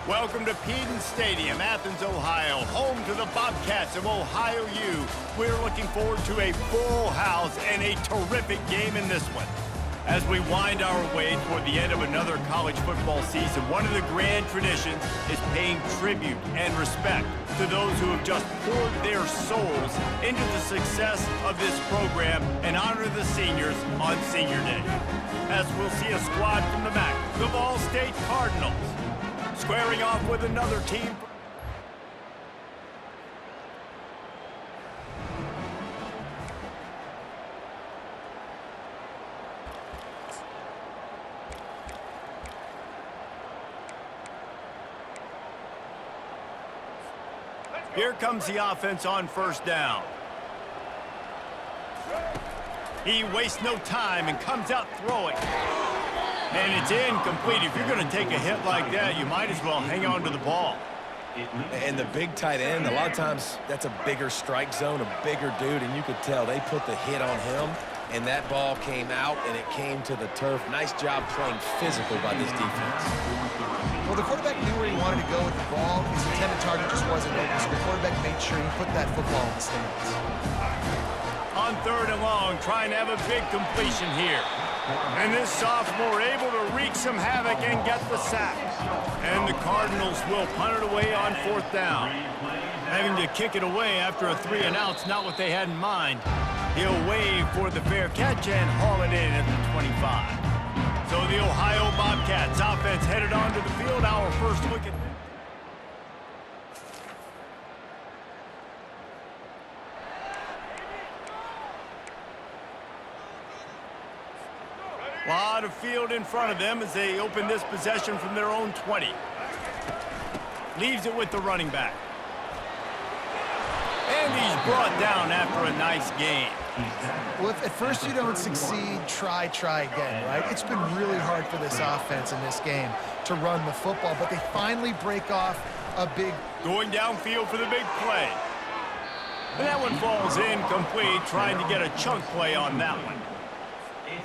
Welcome to Peden Stadium, Athens, Ohio, home to the Bobcats of Ohio U. We're looking forward to a full house and a terrific game in this one. As we wind our way toward the end of another college football season, one of the grand traditions is paying tribute and respect to those who have just poured their souls into the success of this program and honor the seniors on Senior Day. As we'll see a squad from the MAC, the Ball State Cardinals, squaring off with another team. Here comes the offense on first down. He wastes no time and comes out throwing. And it's incomplete. If you're going to take a hit like that, you might as well hang on to the ball. And the big tight end, a lot of times that's a bigger strike zone, a bigger dude, and you could tell they put the hit on him, and that ball came out, and it came to the turf. Nice job playing physical by this defense. Well, the quarterback knew where he wanted to go with the ball. His intended target just wasn't open, so the quarterback made sure he put that football in the stands. On third and long, trying to have a big completion here. And this sophomore able to wreak some havoc and get the sack. And the Cardinals will punt it away on fourth down. Having to kick it away after a 3-and-out's not what they had in mind. He'll wave for the fair catch and haul it in at the 25. So the Ohio Bobcats offense headed onto the field. Our first look at a lot of field in front of them as they open this possession from their own 20. Leaves it with the running back. And he's brought down after a nice gain. Well, if at first you don't succeed, try again, right? It's been really hard for this offense in this game to run the football, but they finally break off a big... Going downfield for the big play. And that one falls incomplete, trying to get a chunk play on that one.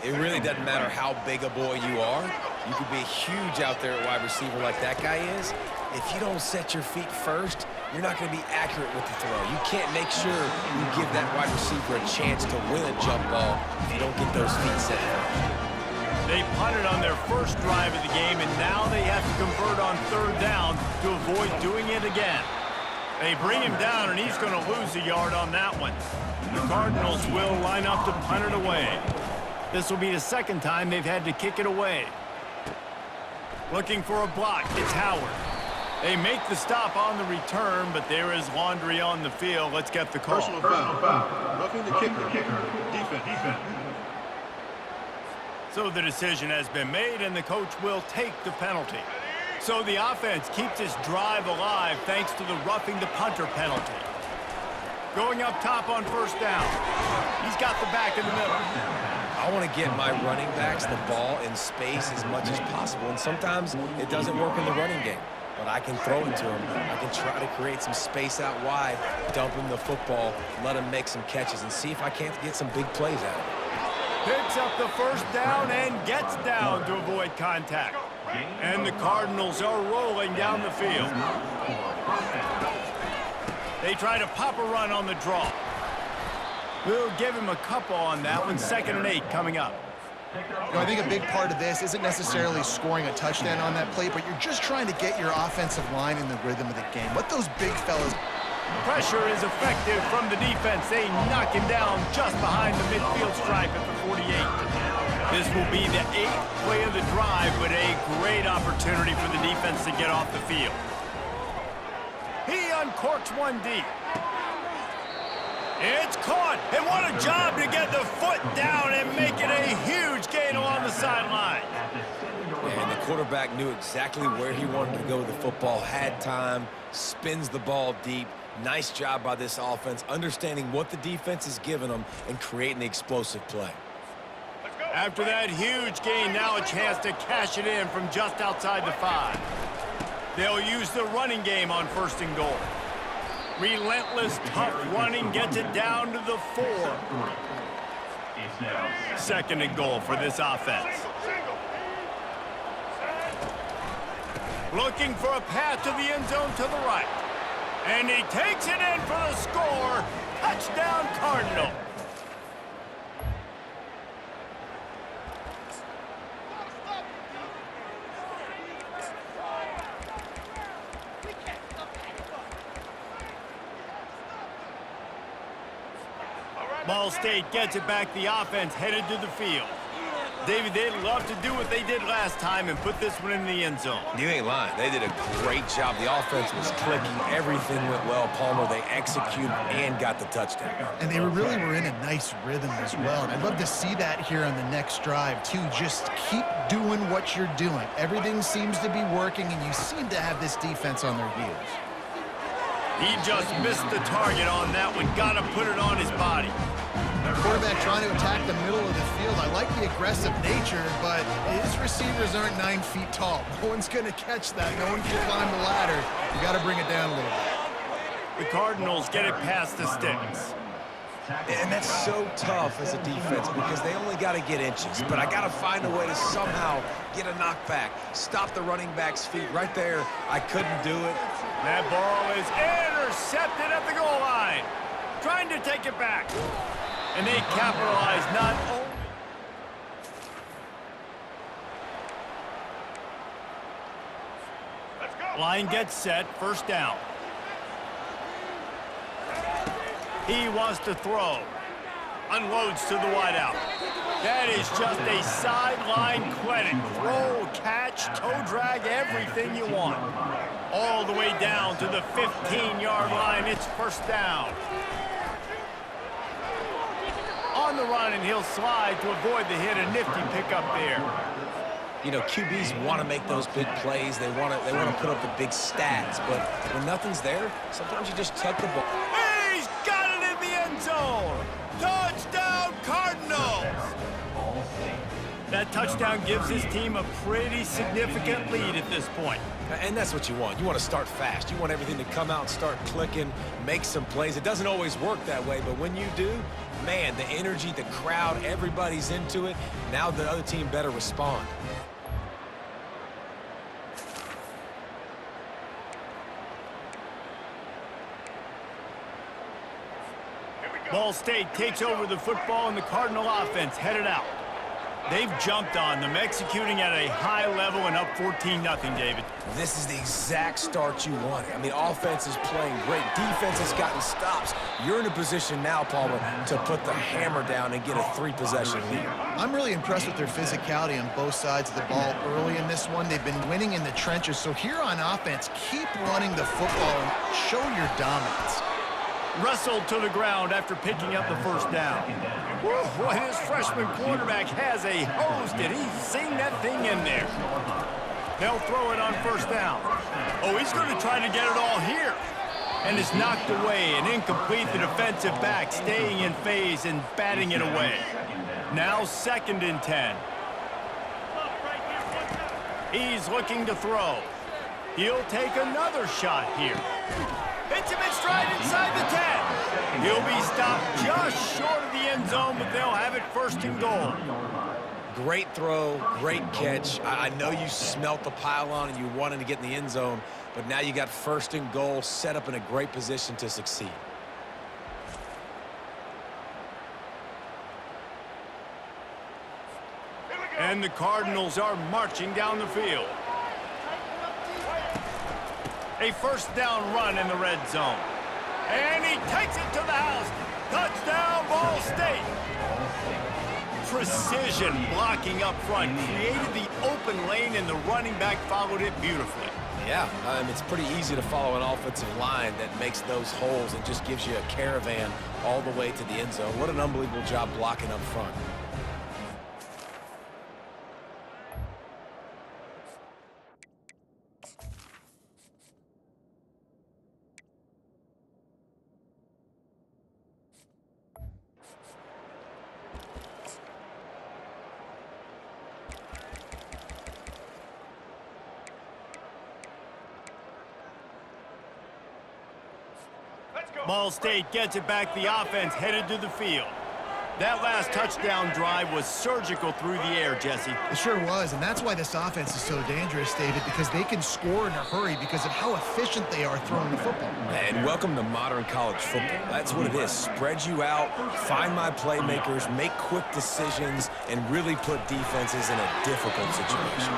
It really doesn't matter how big a boy you are. You could be huge out there at wide receiver like that guy is. If you don't set your feet first, you're not going to be accurate with the throw. You can't make sure you give that wide receiver a chance to win a jump ball if you don't get those feet set first. They punted on their first drive of the game, and now they have to convert on third down to avoid doing it again. They bring him down, and he's going to lose a yard on that one. The Cardinals will line up to punt it away. This will be the second time they've had to kick it away. Looking for a block, it's Howard. They make the stop on the return, but there is laundry on the field. Let's get the call. Personal foul. Roughing the kicker. Defense. So the decision has been made, and the coach will take the penalty. So the offense keeps this drive alive thanks to the roughing the punter penalty. Going up top on first down. He's got the back in the middle. I want to get my running backs the ball in space as much as possible, and sometimes it doesn't work in the running game. But I can throw it to him. I can try to create some space out wide, dump him the football, let him make some catches, and see if I can't get some big plays out of it. Picks up the first down and gets down to avoid contact. And the Cardinals are rolling down the field. They try to pop a run on the draw. We'll give him a couple on that one. 2nd and 8 coming up. You know, I think a big part of this isn't necessarily scoring a touchdown on that play, but you're just trying to get your offensive line in the rhythm of the game. Let those big fellas... Pressure is effective from the defense. They knock him down just behind the midfield stripe at the 48. This will be the 8th play of the drive, but a great opportunity for the defense to get off the field. He uncorks one deep. It's caught, and what a job to get the foot down and make it a huge gain along the sideline. And the quarterback knew exactly where he wanted to go with the football, had time, spins the ball deep. Nice job by this offense, understanding what the defense is giving them and creating the explosive play. After that huge gain, now a chance to cash it in from just outside the 5. They'll use the running game on 1st and goal. Relentless, tough running gets it down to the 4. 2nd and goal for this offense. Looking for a path to the end zone to the right. And he takes it in for the score. Touchdown, Cardinal. Ball State gets it back. The offense headed to the field. David, they'd love to do what they did last time and put this one in the end zone. You ain't lying. They did a great job. The offense was clicking. Everything went well, Palmer. They executed and got the touchdown. And they really were in a nice rhythm as well. And I'd love to see that here on the next drive, too. Just keep doing what you're doing. Everything seems to be working, and you seem to have this defense on their heels. He just missed the target on that one. Got to put it on his body. Quarterback trying to attack the middle of the field. I like the aggressive nature, but his receivers aren't 9 feet tall. No one's going to catch that. No one can climb the ladder. You got to bring it down a little bit. The Cardinals get it past the sticks. And that's so tough as a defense because they only got to get inches. But I got to find a way to somehow get a knockback, stop the running back's feet. Right there, I couldn't do it. That ball is intercepted at the goal line. Trying to take it back. And they capitalize not only... Line gets set, first down. He wants to throw. Unloads to the wideout. That is just a sideline clinic. Throw, catch, toe drag, everything you want. All the way down to the 15-yard line. It's first down. On the run, and he'll slide to avoid the hit. A nifty pickup there. You know, QBs want to make those big plays. They want to put up the big stats. But when nothing's there, sometimes you just tuck the ball. He's got it in the end zone. Touchdown, Cardinals. That touchdown gives his team a pretty significant lead at this point. And that's what you want. You want to start fast. You want everything to come out and start clicking, make some plays. It doesn't always work that way, but when you do, man, the energy, the crowd, everybody's into it. Now the other team better respond. Ball State takes over the football, and the Cardinal offense headed out. They've jumped on them, executing at a high level and up 14-0, David. This is the exact start you wanted. I mean, offense is playing great. Defense has gotten stops. You're in a position now, Palmer, to put the hammer down and get a 3-possession lead. I'm really impressed with their physicality on both sides of the ball early in this one. They've been winning in the trenches. So here on offense, keep running the football and show your dominance. Wrestled to the ground after picking up the first down. Woo, boy, this freshman quarterback has a hose. Did he sing that thing in there? They'll throw it on first down. Oh, he's going to try to get it all here. And it's knocked away and incomplete. The defensive back staying in phase and batting it away. Now 2nd and 10. He's looking to throw. He'll take another shot here. Hits him in stride inside the 10. He'll be stopped just short of the end zone, but they'll have it 1st and goal. Great throw, great catch. I know you smelt the pylon and you wanted to get in the end zone, but now you got 1st and goal set up in a great position to succeed. And the Cardinals are marching down the field. A 1st down run in the red zone. And he takes it to the house. Touchdown, Ball State. Precision blocking up front. Created the open lane, and the running back followed it beautifully. Yeah, it's pretty easy to follow an offensive line that makes those holes and just gives you a caravan all the way to the end zone. What an unbelievable job blocking up front. Ball State gets it back. The offense headed to the field. That last touchdown drive was surgical through the air, Jesse. It sure was, and that's why this offense is so dangerous, David, because they can score in a hurry because of how efficient they are throwing the football. And welcome to modern college football. That's what it is. Spread you out, find my playmakers, make quick decisions, and really put defenses in a difficult situation.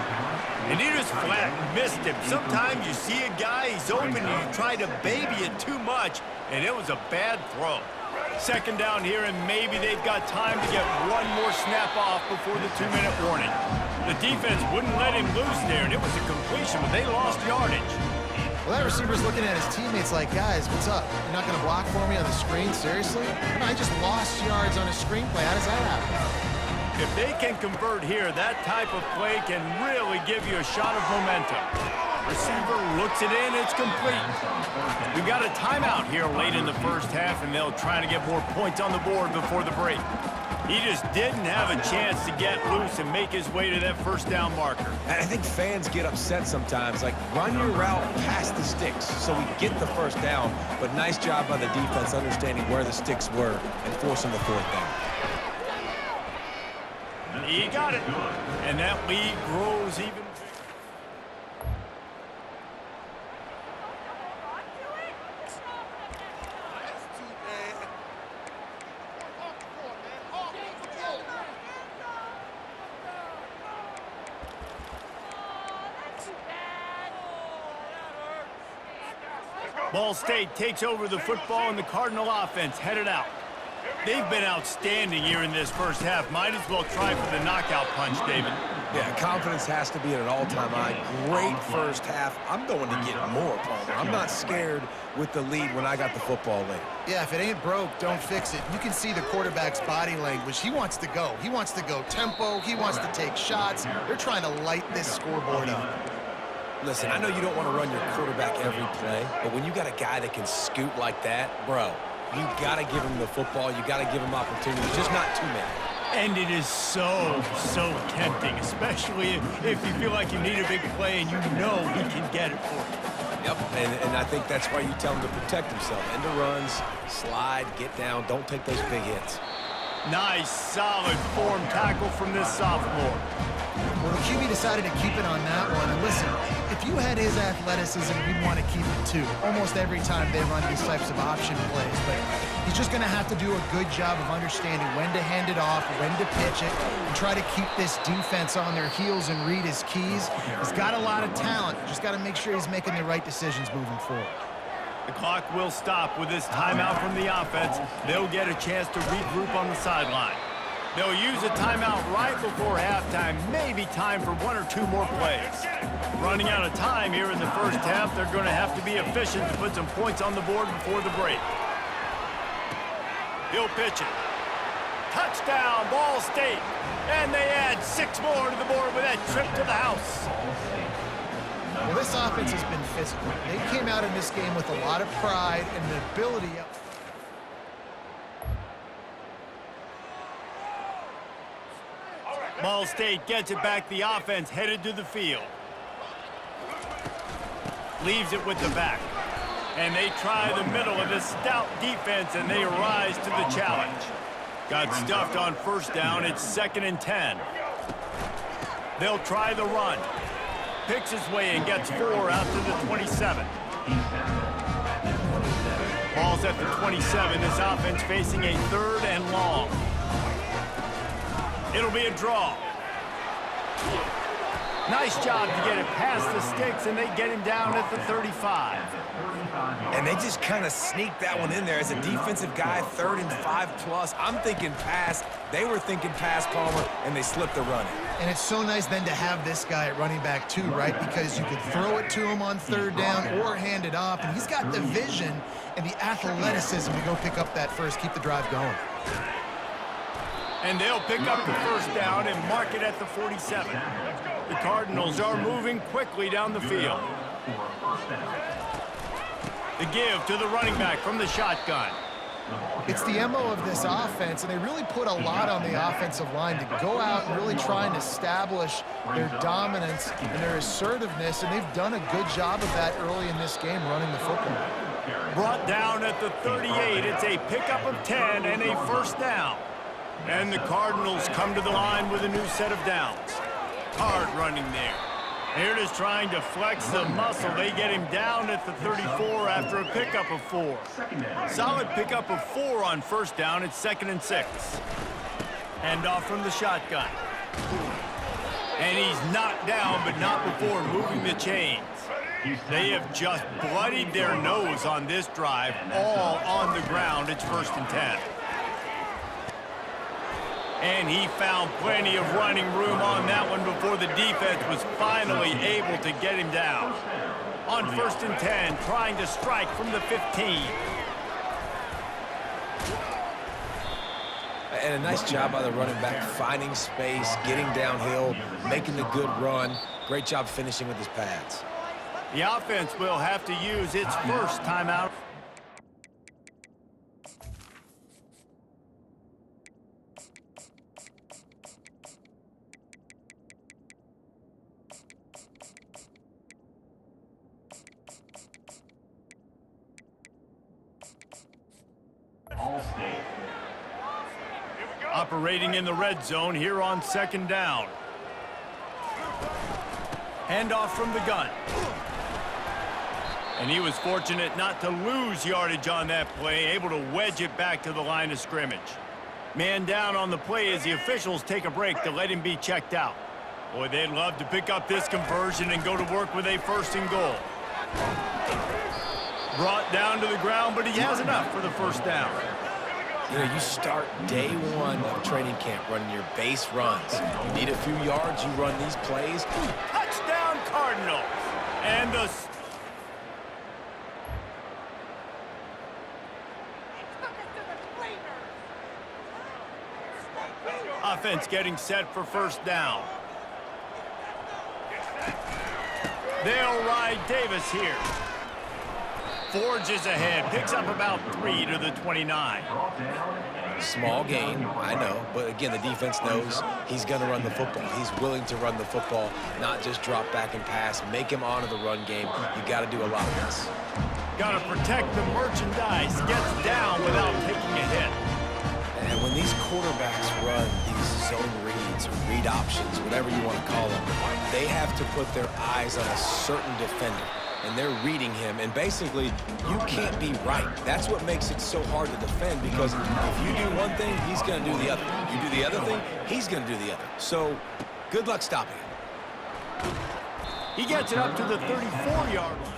And he just flat missed him. Sometimes you see a guy, he's open, and you try to baby it too much, and it was a bad throw. Second down here, and maybe they've got time to get one more snap off before the 2-minute warning. The defense wouldn't let him loose there, and it was a completion, but they lost yardage. Well, that receiver's looking at his teammates like, guys, what's up? You're not going to block for me on the screen? Seriously? I just lost yards on a screenplay. How does that happen? If they can convert here, that type of play can really give you a shot of momentum. Receiver looks it in, it's complete. We've got a timeout here late in the first half, and they'll try to get more points on the board before the break. He just didn't have a chance to get loose and make his way to that first down marker. And I think fans get upset sometimes, like run your route past the sticks so we get the first down, but nice job by the defense understanding where the sticks were and forcing the fourth down. He got it, and that lead grows even bigger. Ball State takes over the football, and the Cardinal offense headed out. They've been outstanding here in this first half. Might as well try for the knockout punch, David. Yeah, confidence has to be at an all-time high. Great first half. I'm going to get more, Palmer. I'm not scared with the lead when I got the football late. Yeah, if it ain't broke, don't fix it. You can see the quarterback's body language. He wants to go. He wants to go tempo. He wants to take shots. They're trying to light this scoreboard up. Listen, I know you don't want to run your quarterback every play, but when you got a guy that can scoot like that, bro, you got to give him the football. You got to give him opportunities, just not too many. And it is so tempting, especially if you feel like you need a big play and you know he can get it for you. Yep, and I think that's why you tell him to protect himself. End of runs, slide, get down, don't take those big hits. Nice, solid form tackle from this sophomore. Well, the QB decided to keep it on that one. And listen, if you had his athleticism, you'd want to keep it too. Almost every time they run these types of option plays. But he's just going to have to do a good job of understanding when to hand it off, when to pitch it, and try to keep this defense on their heels and read his keys. He's got a lot of talent. Just got to make sure he's making the right decisions moving forward. The clock will stop with this timeout from the offense. They'll get a chance to regroup on the sideline. They'll use a timeout right before halftime, maybe time for one or two more plays. Running out of time here in the first half, they're going to have to be efficient to put some points on the board before the break. He'll pitch it. Touchdown, Ball State. And they add 6 more to the board with that trip to the house. Well, this offense has been physical. They came out in this game with a lot of pride and the ability up. Ball State gets it back. The offense headed to the field. Leaves it with the back. And they try the middle of this stout defense, and they rise to the challenge. Got stuffed on first down. It's 2nd and 10. They'll try the run. Picks his way and gets 4 out to the 27. Ball's at the 27. This offense facing a 3rd and long. It'll be a draw. Nice job to get it past the sticks, and they get him down at the 35. And they just kind of sneaked that one in there. As a defensive guy, 3rd and 5+. I'm thinking pass. They were thinking pass, Palmer, and they slipped the run. And it's so nice then to have this guy at running back too, right? Because you could throw it to him on 3rd down or hand it off. And he's got the vision and the athleticism to go pick up that first, keep the drive going. And they'll pick up the first down and mark it at the 47. The Cardinals are moving quickly down the field. The give to the running back from the shotgun. It's the MO of this offense, and they really put a lot on the offensive line to go out and really try and establish their dominance and their assertiveness, and they've done a good job of that early in this game running the football. Brought down at the 38. It's a pickup of 10 and a first down. And the Cardinals come to the line with a new set of downs. Hard running there. They're just trying to flex the muscle. They get him down at the 34 after a pickup of 4. Solid pickup of 4 on first down. It's 2nd and 6. Hand off from the shotgun. And he's knocked down, but not before moving the chains. They have just bloodied their nose on this drive, all on the ground. It's 1st and 10. And he found plenty of running room on that one before the defense was finally able to get him down. On 1st and 10, trying to strike from the 15. And a nice job by the running back, finding space, getting downhill, making the good run. Great job finishing with his pads. The offense will have to use its first timeout. Operating in the red zone here on 2nd down. Handoff from the gun. And he was fortunate not to lose yardage on that play, able to wedge it back to the line of scrimmage. Man down on the play as the officials take a break to let him be checked out. Boy, they'd love to pick up this conversion and go to work with a 1st and goal. Brought down to the ground, but he has enough for the 1st down. You know, you start day 1 of training camp running your base runs. You need a few yards, you run these plays. Touchdown, Cardinals. And the... offense getting set for 1st down. They'll ride Davis here. Forges ahead, picks up about 3 to the 29. Small gain, I know, but again, the defense knows he's going to run the football. He's willing to run the football, not just drop back and pass, make him honor the run game. You got to do a lot of this. Got to protect the merchandise, gets down without taking a hit. And when these quarterbacks run these zone reads or read options, whatever you want to call them, they have to put their eyes on a certain defender. And they're reading him, and basically, you can't be right. That's what makes it so hard to defend, because if you do one thing, he's going to do the other. You do the other thing, he's going to do the other. So, good luck stopping him. He gets it up to the 34-yard line.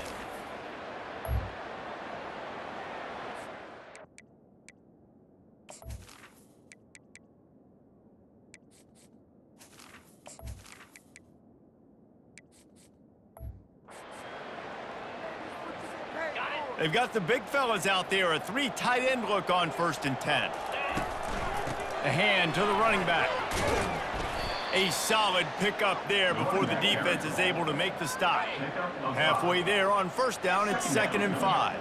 They've got the big fellas out there, a 3 tight end look on 1st and 10. A hand to the running back. A solid pickup there before the defense is able to make the stop. Halfway there on 1st down, it's 2nd and 5.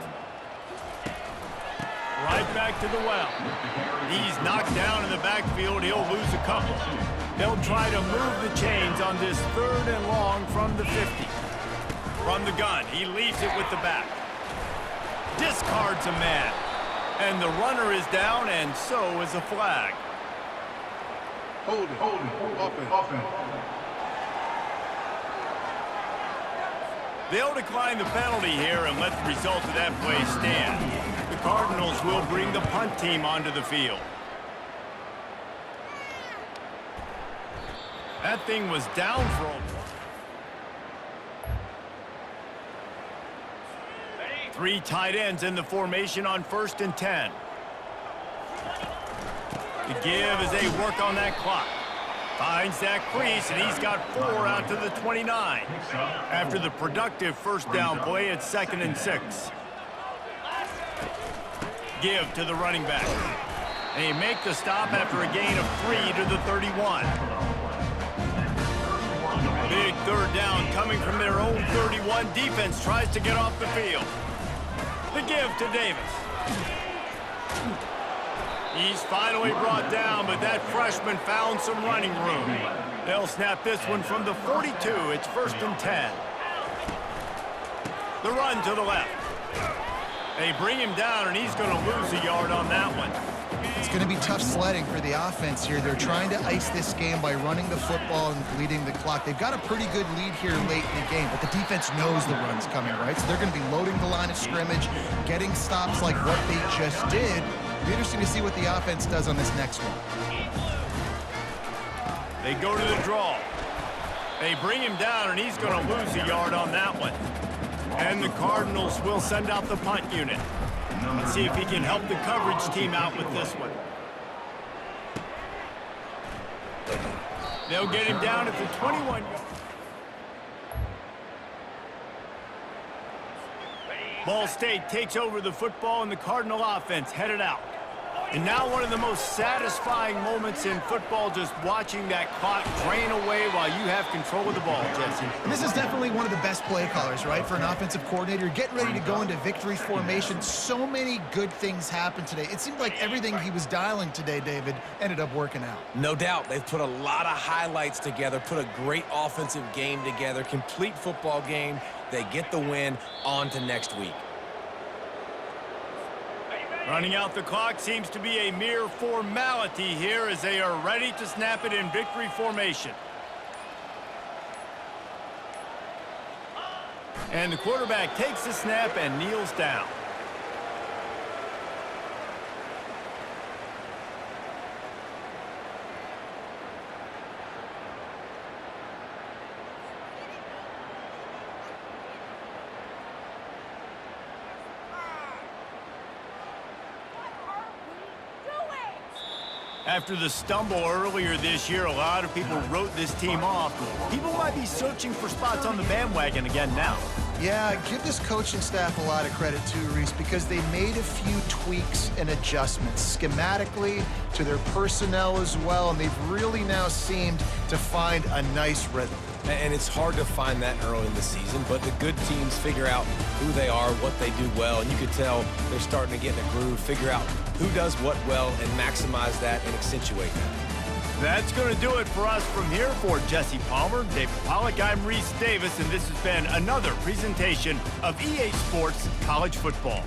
Right back to the well. He's knocked down in the backfield. He'll lose a couple. They'll try to move the chains on this 3rd and long from the 50. From the gun, he leaves it with the back. Discards a man. And the runner is down, and so is a flag. Hold it. Offense. They'll decline the penalty here and let the result of that play stand. The Cardinals will bring the punt team onto the field. That thing was down for a... 3 tight ends in the formation on 1st and 10. The give as they work on that clock. Finds that crease, and he's got 4 out to the 29. After the productive 1st down play, it's 2nd and 6. Give to the running back. They make the stop after a gain of 3 to the 31. Big 3rd down coming from their own 31. Defense tries to get off the field. The give to Davis. He's finally brought down, but that freshman found some running room. They'll snap this one from the 42. It's 1st and 10. The run to the left. They bring him down, and he's going to lose a yard on that one. It's going to be tough sledding for the offense here. They're trying to ice this game by running the football and bleeding the clock. They've got a pretty good lead here late in the game, but the defense knows the run's coming, right? So they're going to be loading the line of scrimmage, getting stops like what they just did. It'll be interesting to see what the offense does on this next one. They go to the draw. They bring him down, and he's going to lose a yard on that one. And the Cardinals will send out the punt unit. Let's see if he can help the coverage team out with this one. They'll get him down at the 21. Ball State takes over the football, and the Cardinal offense headed out. And now one of the most satisfying moments in football, just watching that clock drain away while you have control of the ball, Jesse. And this is definitely one of the best play callers, right, for an offensive coordinator. Getting ready to go into victory formation. So many good things happened today. It seemed like everything he was dialing today, David, ended up working out. No doubt. They've put a lot of highlights together, put a great offensive game together, complete football game. They get the win. On to next week. Running out the clock seems to be a mere formality here as they are ready to snap it in victory formation. And the quarterback takes the snap and kneels down. After the stumble earlier this year, a lot of people wrote this team off. People might be searching for spots on the bandwagon again now. Yeah, give this coaching staff a lot of credit too, Reese, because they made a few tweaks and adjustments schematically to their personnel as well, and they've really now seemed to find a nice rhythm. And it's hard to find that early in the season, but the good teams figure out who they are, what they do well, and you could tell they're starting to get in a groove, figure out who does what well, and maximize that and accentuate that. That's going to do it for us from here. For Jesse Palmer, David Pollack, I'm Reese Davis, and this has been another presentation of EA Sports College Football.